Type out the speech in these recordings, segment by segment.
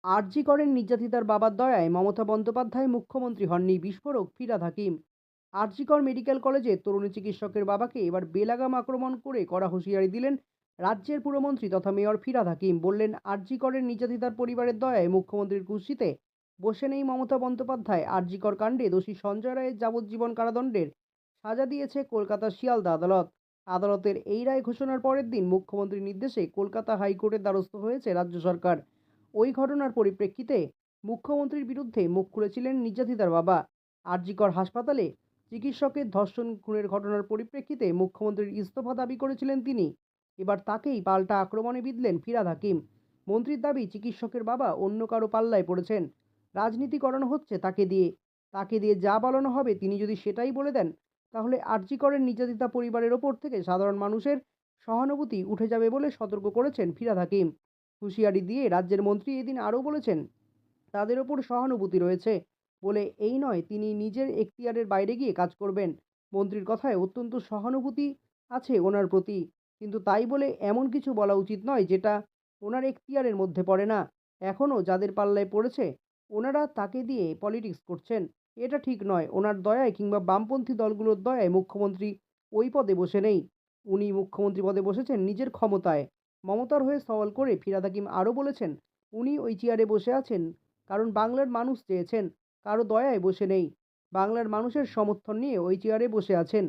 আরজি করেন নির্যাতিতার বাবার দয়ায় মমতা বন্দ্যোপাধ্যায় মুখ্যমন্ত্রী হননি, বিস্ফোরক ফিরহাদ হাকিম। আরজি কর মেডিকেল কলেজে তরুণী চিকিৎসকের বাবাকে এবার বেলাগাম আক্রমণ করে কড়া হুঁশিয়ারি দিলেন রাজ্যের পুরমন্ত্রী তথা মেয়র ফিরহাদ হাকিম। বললেন, আরজি করেন নির্যাতিতার পরিবারের দয়ায় মুখ্যমন্ত্রীর কুর্সিতে বসে নেই মমতা বন্দ্যোপাধ্যায়। আরজি কর কাণ্ডে দোষী সঞ্জয় রায়ের যাবজ্জীবন কারাদণ্ডের সাজা দিয়েছে কলকাতার শিয়ালদা আদালত। আদালতের এই রায় ঘোষণার পরের দিন মুখ্যমন্ত্রীর নির্দেশে কলকাতা হাইকোর্টের দ্বারস্থ হয়েছে রাজ্য সরকার। ওই ঘটনার পরিপ্রেক্ষিতে মুখ্যমন্ত্রীর বিরুদ্ধে মুখ খুলেছিলেন নির্যাতিতার বাবা। আরজি কর হাসপাতালে চিকিৎসকের ধর্ষণ খুনের ঘটনার পরিপ্রেক্ষিতে মুখ্যমন্ত্রীর ইস্তফা দাবি করেছিলেন তিনি। এবার তাকেই পাল্টা আক্রমণে বিঁধলেন ফিরহাদ হাকিম। মন্ত্রীর দাবি, চিকিৎসকের বাবা অন্য কারো পাল্লায় পড়েছেন, রাজনীতি করানো হচ্ছে তাকে দিয়ে যা বলানো হবে তিনি যদি সেটাই বলে দেন, তাহলে আরজি করেন নির্যাতিতা পরিবারের ওপর থেকে সাধারণ মানুষের সহানুভূতি উঠে যাবে বলে সতর্ক করেছেন ফিরহাদ হাকিম। হুঁশিয়ারি দিয়ে রাজ্যের মন্ত্রী এদিন আরও বলেছেন, তাদের ওপর সহানুভূতি রয়েছে বলে এই নয় তিনি নিজের এখতিয়ারের বাইরে গিয়ে কাজ করবেন। মন্ত্রীর কথায় অত্যন্ত সহানুভূতি আছে ওনার প্রতি, কিন্তু তাই বলে এমন কিছু বলা উচিত নয় যেটা ওনার এখতিয়ারের মধ্যে পড়ে না। এখনও যাদের পাল্লায় পড়েছে ওনারা তাকে দিয়ে পলিটিক্স করছেন, এটা ঠিক নয়। ওনার দয়ায় কিংবা বামপন্থী দলগুলোর দয়ায় মুখ্যমন্ত্রী ওই পদে বসে নেই, উনি মুখ্যমন্ত্রী পদে বসেছেন নিজের ক্ষমতায়। মমতার হয়ে সওয়াল করে ফিরহাদ হাকিম আরও বলেছেন, উনি ওই চেয়ারে বসে আছেন কারণ বাংলার মানুষ চেয়েছেন, কারো দয়ায় বসে নেই। বাংলার মানুষের সমর্থন নিয়ে ওই চেয়ারে বসে আছেন।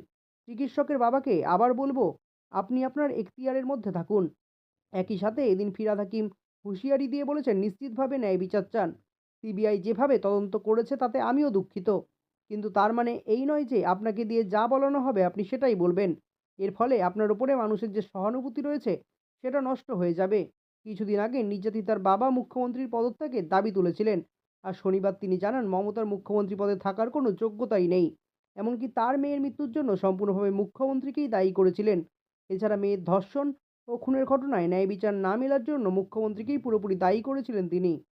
চিকিৎসকের বাবাকে আবার বলবো, আপনি আপনার এখতিয়ারের মধ্যে থাকুন। একই সাথে এদিন ফিরহাদ হাকিম হুঁশিয়ারি দিয়ে বলেছেন, নিশ্চিতভাবে ন্যায় বিচার চান। সিবিআই যেভাবে তদন্ত করেছে তাতে আমিও দুঃখিত। কিন্তু তার মানে এই নয় যে আপনাকে দিয়ে যা বলানো হবে আপনি সেটাই বলবেন। এর ফলে আপনার উপরে মানুষের যে সহানুভূতি রয়েছে সেটা নষ্ট হয়ে যাবে। কিছুদিন আগে নির্যাতিতার বাবা মুখ্যমন্ত্রীর পদত্যাগের দাবি তুলেছিলেন। আর শনিবার তিনি জানান মমতার মুখ্যমন্ত্রী পদে থাকার কোনো যোগ্যতাই নেই। এমনকি তার মেয়ের মৃত্যুর জন্য সম্পূর্ণভাবে মুখ্যমন্ত্রীকেই দায়ী করেছিলেন। এছাড়া মেয়ের ধর্ষণ ও খুনের ঘটনায় ন্যায় বিচার না মেলার জন্য মুখ্যমন্ত্রীকেই পুরোপুরি দায়ী করেছিলেন তিনি।